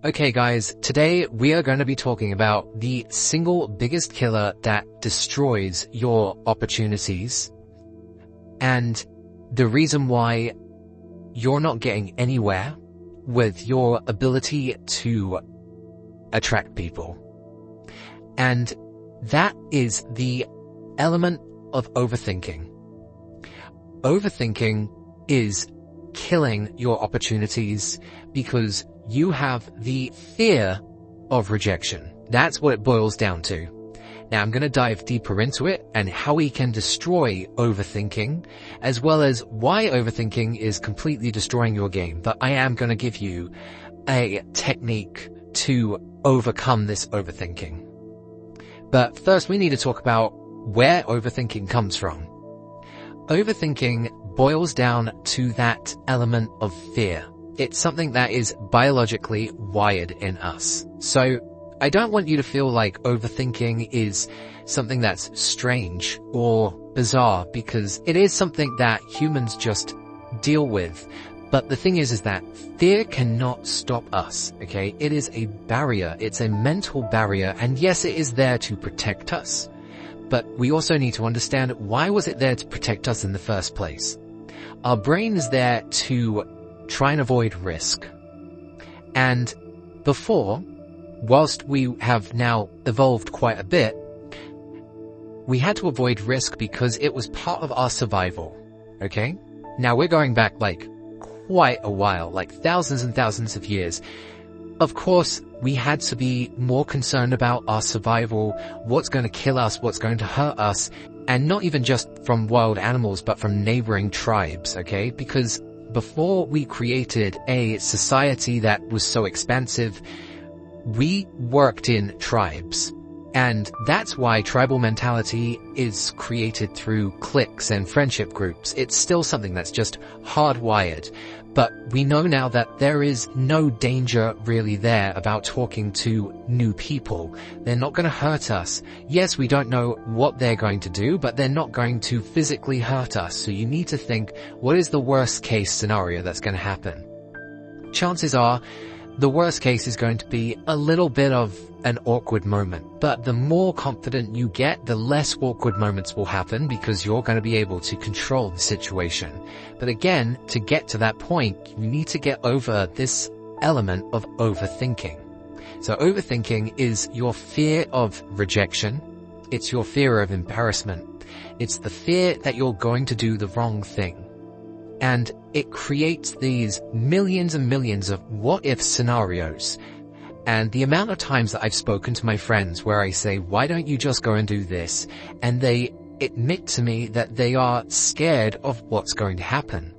Okay guys, today we are going to be talking about the single biggest killer that destroys your opportunities and the reason why you're not getting anywhere with your ability to attract people. And that is the element of overthinking. Overthinking is killing your opportunities because you have the fear of rejection. That's what it boils down to. Now I'm going to dive deeper into it and how we can destroy overthinking, as well as why overthinking is completely destroying your game. But I am going to give you a technique to overcome this overthinking. But first we need to talk about where overthinking comes from. Overthinking boils down to that element of fear. It's something that is biologically wired in us. So I don't want you to feel like overthinking is something that's strange or bizarre, because it is something that humans just deal with. But the thing is that fear cannot stop us, okay? It is a barrier. It's a mental barrier. And yes, it is there to protect us. But we also need to understand, why was it there to protect us in the first place? Our brain is there to try and avoid risk. And before, whilst we have now evolved quite a bit, we had to avoid risk because it was part of our survival, okay? Now we're going back like quite a while, like thousands and thousands of years. Of course, we had to be more concerned about our survival, what's going to kill us, what's going to hurt us, and not even just from wild animals, but from neighboring tribes, okay? Because before we created a society that was so expansive, we worked in tribes. And that's why tribal mentality is created through cliques and friendship groups. It's still something that's just hardwired. But we know now that there is no danger really there about talking to new people. They're not going to hurt us. Yes, we don't know what they're going to do, but they're not going to physically hurt us. So you need to think, what is the worst case scenario that's going to happen? Chances are, the worst case is going to be a little bit of an awkward moment, but the more confident you get, the less awkward moments will happen because you're going to be able to control the situation. But again, to get to that point, you need to get over this element of overthinking. So overthinking is your fear of rejection. It's your fear of embarrassment. It's the fear that you're going to do the wrong thing. And it creates these millions and millions of what-if scenarios. And the amount of times that I've spoken to my friends where I say, why don't you just go and do this? And they admit to me that they are scared of what's going to happen.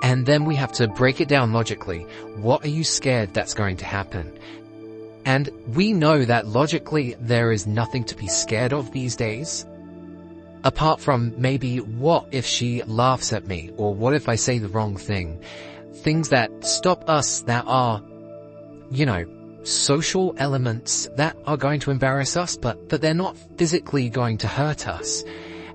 And then we have to break it down logically. What are you scared that's going to happen? And we know that logically there is nothing to be scared of these days. Apart from maybe, what if she laughs at me? Or what if I say the wrong thing? Things that stop us, that are, social elements that are going to embarrass us, but they're not physically going to hurt us.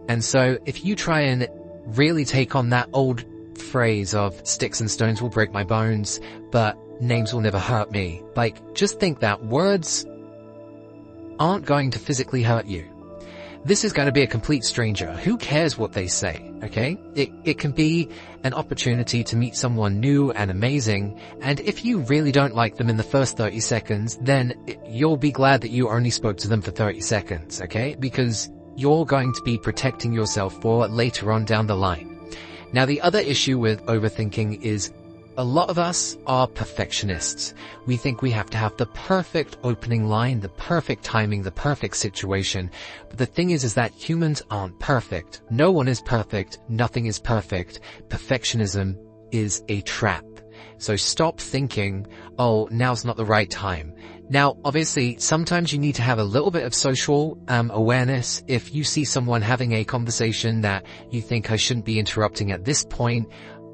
And so if you try and really take on that old phrase of sticks and stones will break my bones, but names will never hurt me, just think that words aren't going to physically hurt you. This is going to be a complete stranger. Who cares what they say, okay? It can be an opportunity to meet someone new and amazing, and if you really don't like them in the first 30 seconds, then you'll be glad that you only spoke to them for 30 seconds, okay? Because you're going to be protecting yourself for later on down the line. Now, the other issue with overthinking is a lot of us are perfectionists. We think we have to have the perfect opening line, the perfect timing, the perfect situation. But the thing is that humans aren't perfect. No one is perfect. Nothing is perfect. Perfectionism is a trap. So stop thinking, oh, now's not the right time. Now, obviously, sometimes you need to have a little bit of social awareness. If you see someone having a conversation that you think, I shouldn't be interrupting at this point,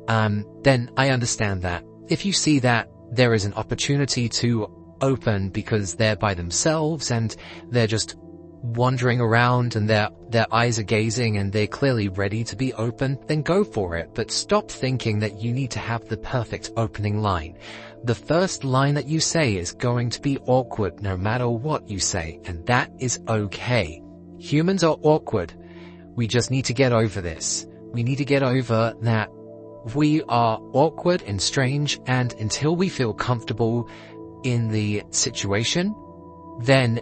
then I understand that. If you see that there is an opportunity to open because they're by themselves and they're just wandering around and their eyes are gazing and they're clearly ready to be open, then go for it. But stop thinking that you need to have the perfect opening line. The first line that you say is going to be awkward no matter what you say, and that is okay. Humans are awkward. We just need to get over this. We need to get over that we are awkward and strange, and until we feel comfortable in the situation, then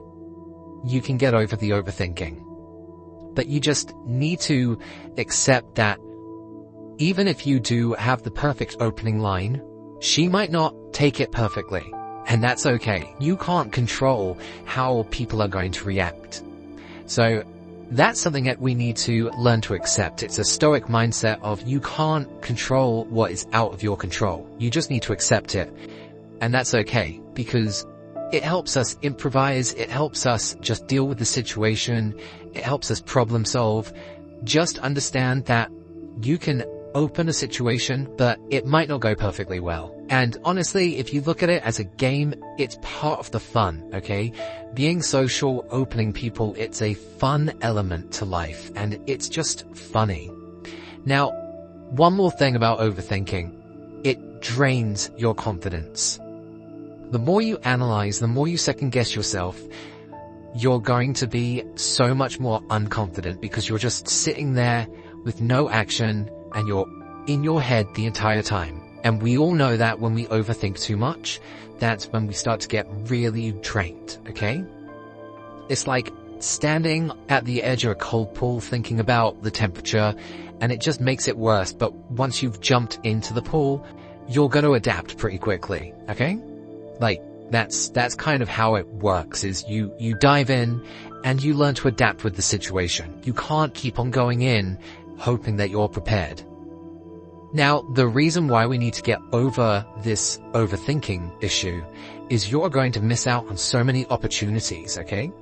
you can get over the overthinking. But you just need to accept that even if you do have the perfect opening line, she might not take it perfectly, and that's okay. You can't control how people are going to react. So that's something that we need to learn to accept. It's a stoic mindset of you can't control what is out of your control. You just need to accept it. And that's okay, because it helps us improvise. It helps us just deal with the situation. It helps us problem solve. Just understand that you can open a situation, but it might not go perfectly well. And honestly, if you look at it as a game, it's part of the fun, okay? Being social, opening people, it's a fun element to life, and it's just funny. Now, one more thing about overthinking. It drains your confidence. The more you analyze, the more you second guess yourself, you're going to be so much more unconfident because you're just sitting there with no action and you're in your head the entire time. And we all know that when we overthink too much, that's when we start to get really drained, okay? It's like standing at the edge of a cold pool thinking about the temperature, and it just makes it worse. But once you've jumped into the pool, you're going to adapt pretty quickly, okay? Like, that's kind of how it works, is you dive in and you learn to adapt with the situation. You can't keep on going in hoping that you're prepared. Now, the reason why we need to get over this overthinking issue is you're going to miss out on so many opportunities, okay?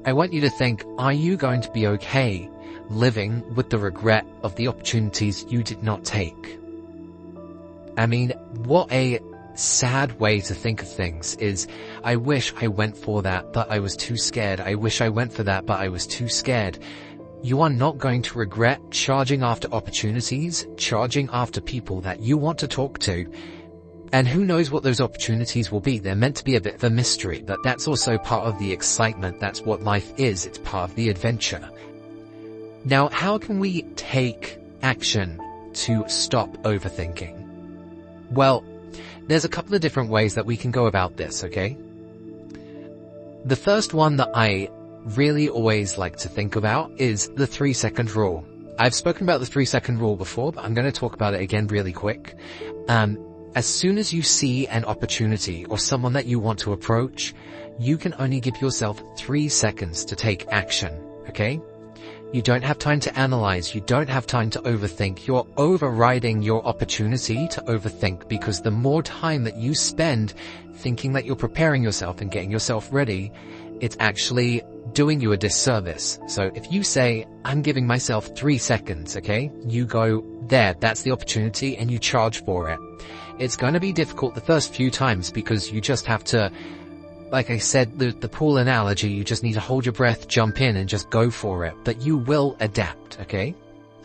I want you to think, are you going to be okay living with the regret of the opportunities you did not take? I mean, what a sad way to think of things is, I wish I went for that, but I was too scared. I wish I went for that, but I was too scared. You are not going to regret charging after opportunities, charging after people that you want to talk to. And who knows what those opportunities will be. They're meant to be a bit of a mystery, but that's also part of the excitement. That's what life is. It's part of the adventure. Now, how can we take action to stop overthinking? Well, there's a couple of different ways that we can go about this, okay? The first one that I really always like to think about is the 3-second rule. I've spoken about the 3-second rule before, but I'm going to talk about it again really quick. As soon as you see an opportunity or someone that you want to approach, you can only give yourself 3 seconds to take action, okay? You don't have time to analyze. You don't have time to overthink. You're overriding your opportunity to overthink, because the more time that you spend thinking that you're preparing yourself and getting yourself ready, it's actually doing you a disservice. So if you say, I'm giving myself 3 seconds, okay? You go there, that's the opportunity, and you charge for it. It's going to be difficult the first few times because you just have to, like I said, the pool analogy, you just need to hold your breath, jump in, and just go for it. But you will adapt, okay?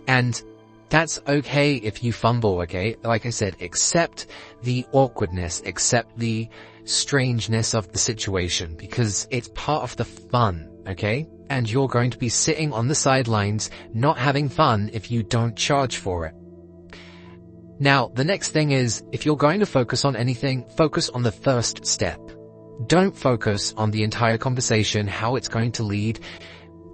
And that's okay if you fumble, okay? Like I said, accept the awkwardness, accept the strangeness of the situation, because it's part of the fun, okay? And you're going to be sitting on the sidelines not having fun if you don't charge for it. Now, the next thing is, if you're going to focus on anything, focus on the first step. Don't focus on the entire conversation, how it's going to lead.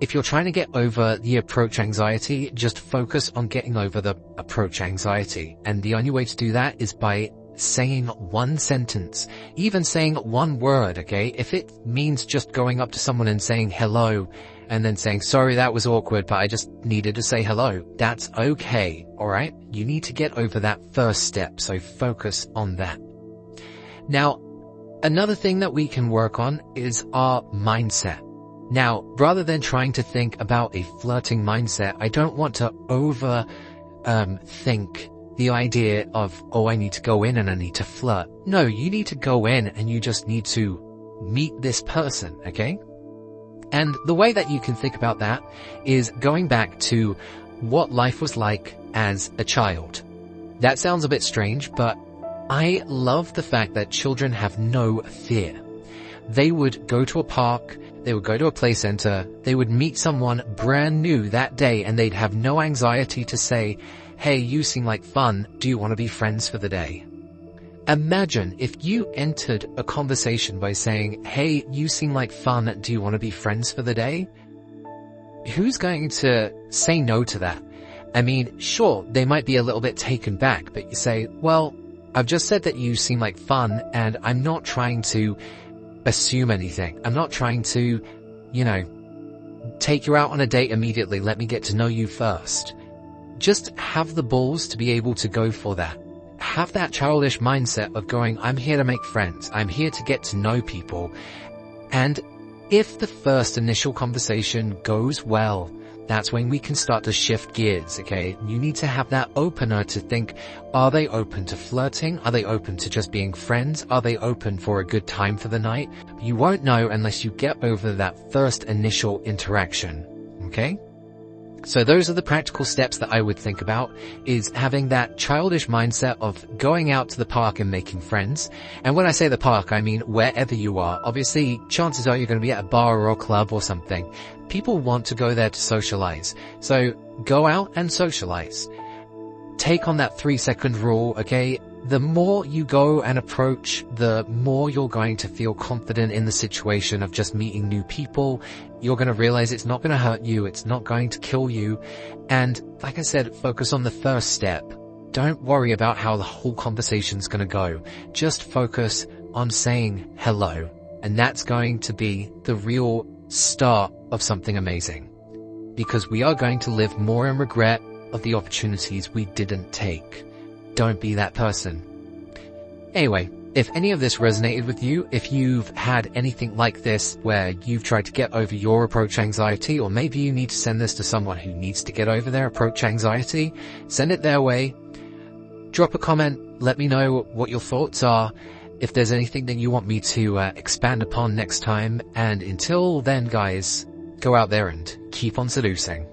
If you're trying to get over the approach anxiety, just focus on getting over the approach anxiety. And the only way to do that is by saying one sentence, even saying one word, okay? If it means just going up to someone and saying hello, and then saying, sorry, that was awkward, but I just needed to say hello, that's okay, alright? You need to get over that first step, so focus on that. Now, another thing that we can work on is our mindset. Now, rather than trying to think about a flirting mindset, I don't want to think the idea of, oh, I need to go in and I need to flirt. No, you need to go in and you just need to meet this person, okay? And the way that you can think about that is going back to what life was like as a child. That sounds a bit strange, but I love the fact that children have no fear. They would go to a park, they would go to a play center, they would meet someone brand new that day, and they'd have no anxiety to say, "Hey, you seem like fun, do you want to be friends for the day?" Imagine if you entered a conversation by saying, "Hey, you seem like fun, do you want to be friends for the day?" Who's going to say no to that? I mean, sure, they might be a little bit taken back, but you say, "Well, I've just said that you seem like fun, and I'm not trying to assume anything. I'm not trying to, take you out on a date immediately. Let me get to know you first." Just have the balls to be able to go for that. Have that childish mindset of going, "I'm here to make friends. I'm here to get to know people." And if the first initial conversation goes well, that's when we can start to shift gears, okay? You need to have that opener to think, are they open to flirting? Are they open to just being friends? Are they open for a good time for the night? You won't know unless you get over that first initial interaction, okay? So those are the practical steps that I would think about, is having that childish mindset of going out to the park and making friends. And when I say the park, I mean wherever you are. Obviously, chances are you're going to be at a bar or a club or something. People want to go there to socialize. So go out and socialize. Take on that 3-second rule, okay? The more you go and approach, the more you're going to feel confident in the situation of just meeting new people. You're going to realize it's not going to hurt you. It's not going to kill you. And like I said, focus on the first step. Don't worry about how the whole conversation's going to go. Just focus on saying hello. And that's going to be the real start of something amazing. Because we are going to live more in regret of the opportunities we didn't take. Don't be that person. Anyway, if any of this resonated with you, if you've had anything like this where you've tried to get over your approach anxiety, or maybe you need to send this to someone who needs to get over their approach anxiety, send it their way. Drop a comment, let me know what your thoughts are, if there's anything that you want me to expand upon next time. And until then, guys, go out there and keep on seducing.